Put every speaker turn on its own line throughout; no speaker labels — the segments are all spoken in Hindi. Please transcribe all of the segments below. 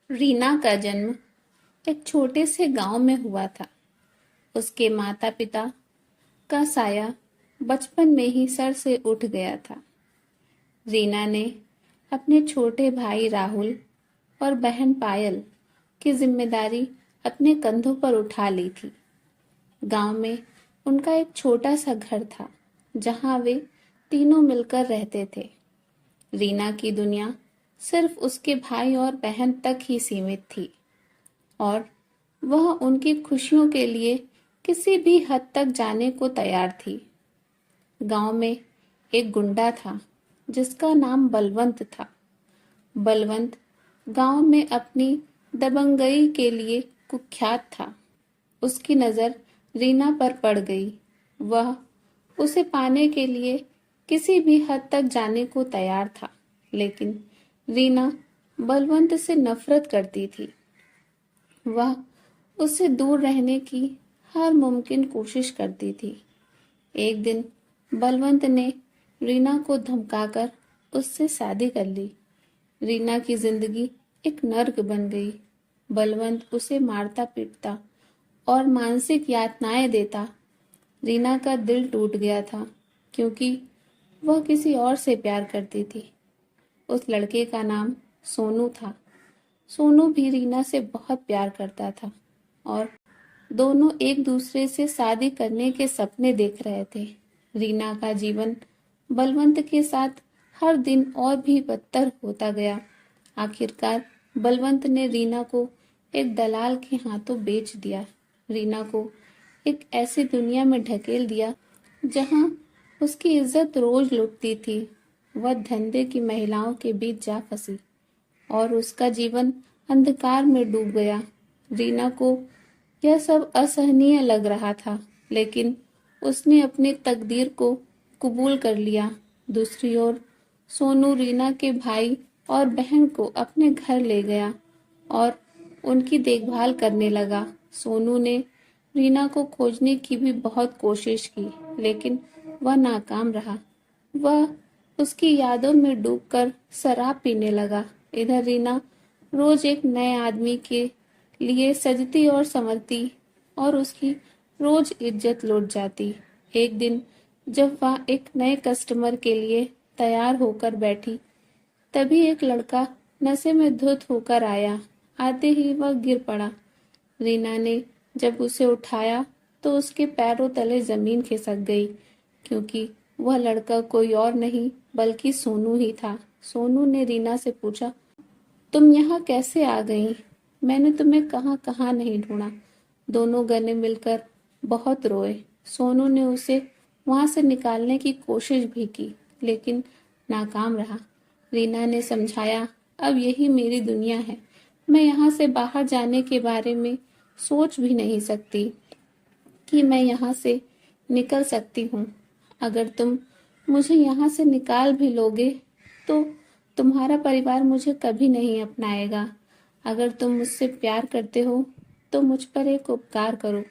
रीना का जन्म एक छोटे से गांव में हुआ था। उसके माता पिता का साया बचपन में ही सर से उठ गया था। रीना ने अपने छोटे भाई राहुल और बहन पायल की जिम्मेदारी अपने कंधों पर उठा ली थी। गांव में उनका एक छोटा सा घर था जहां वे तीनों मिलकर रहते थे। रीना की दुनिया सिर्फ उसके भाई और बहन तक ही सीमित थी और वह उनकी खुशियों के लिए किसी भी हद तक जाने को तैयार थी। गांव में एक गुंडा था जिसका नाम बलवंत था। बलवंत गांव में अपनी दबंगई के लिए कुख्यात था। उसकी नज़र रीना पर पड़ गई। वह उसे पाने के लिए किसी भी हद तक जाने को तैयार था, लेकिन रीना बलवंत से नफरत करती थी। वह उससे दूर रहने की हर मुमकिन कोशिश करती थी। एक दिन बलवंत ने रीना को धमकाकर उससे शादी कर ली। रीना की जिंदगी एक नर्क बन गई। बलवंत उसे मारता पीटता और मानसिक यातनाएं देता। रीना का दिल टूट गया था क्योंकि वह किसी और से प्यार करती थी। उस लड़के का नाम सोनू था। सोनू भी रीना से बहुत प्यार करता था और दोनों एक दूसरे से शादी करने के सपने देख रहे थे। रीना का जीवन बलवंत के साथ हर दिन और भी बदतर होता गया। आखिरकार बलवंत ने रीना को एक दलाल के हाथों बेच दिया। रीना को एक ऐसी दुनिया में ढकेल दिया जहां उसकी इज्जत रोज लुटती थी। वह धंधे की महिलाओं के बीच जा फंसी और उसका जीवन अंधकार में डूब गया। रीना को यह सब असहनीय लग रहा था, लेकिन उसने अपनी तकदीर को कबूल कर लिया। दूसरी ओर सोनू रीना के भाई और बहन को अपने घर ले गया और उनकी देखभाल करने लगा। सोनू ने रीना को खोजने की भी बहुत कोशिश की, लेकिन वह नाकाम रहा। वह उसकी यादों में डूबकर शराब पीने लगा। इधर रीना रोज एक नए आदमी के लिए सजती और संवरती और उसकी रोज इज्जत लौट जाती। एक दिन जब वह एक नए कस्टमर के लिए तैयार होकर बैठी, तभी एक लड़का नशे में धुत होकर आया। आते ही वह गिर पड़ा। रीना ने जब उसे उठाया तो उसके पैरों तले जमीन खिसक गई, क्योंकि वह लड़का कोई और नहीं बल्कि सोनू ही था। सोनू ने रीना से पूछा, तुम यहाँ कैसे आ गई? मैंने तुम्हें कहाँ कहाँ नहीं ढूंढा। दोनों गने मिलकर बहुत रोए। सोनू ने उसे वहां से निकालने की कोशिश भी की, लेकिन नाकाम रहा। रीना ने समझाया, अब यही मेरी दुनिया है। मैं यहाँ से बाहर जाने के बारे में सोच भी नहीं सकती कि मैं यहाँ से निकल सकती हूँ। अगर तुम मुझे यहाँ से निकाल भी लोगे तो तुम्हारा परिवार मुझे कभी नहीं अपनाएगा। अगर तुम मुझसे प्यार करते हो तो मुझ पर एक उपकार करो।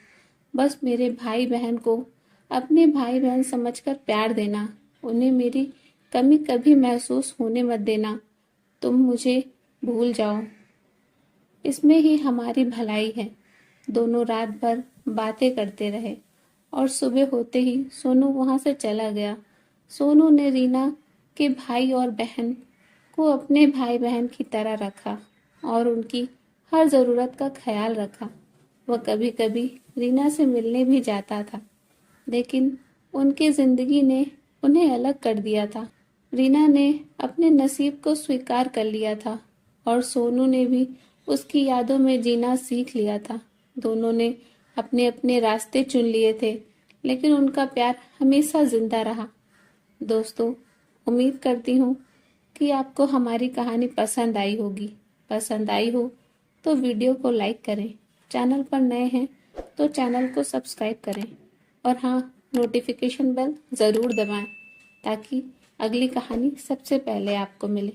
बस मेरे भाई बहन को अपने भाई बहन समझकर प्यार देना। उन्हें मेरी कमी कभी महसूस होने मत देना। तुम मुझे भूल जाओ, इसमें ही हमारी भलाई है। दोनों रात भर बातें करते रहे और सुबह होते ही सोनू वहां से चला गया। सोनू ने रीना के भाई और बहन को अपने भाई बहन की तरह रखा और उनकी हर ज़रूरत का ख्याल रखा। वह कभी कभी रीना से मिलने भी जाता था, लेकिन उनकी ज़िंदगी ने उन्हें अलग कर दिया था। रीना ने अपने नसीब को स्वीकार कर लिया था और सोनू ने भी उसकी यादों में जीना सीख लिया था। दोनों ने अपने अपने रास्ते चुन लिए थे, लेकिन उनका प्यार हमेशा जिंदा रहा। दोस्तों, उम्मीद करती हूँ कि आपको हमारी कहानी पसंद आई होगी। पसंद आई हो तो वीडियो को लाइक करें। चैनल पर नए हैं तो चैनल को सब्सक्राइब करें और हाँ, नोटिफिकेशन बेल ज़रूर दबाएं ताकि अगली कहानी सबसे पहले आपको मिले।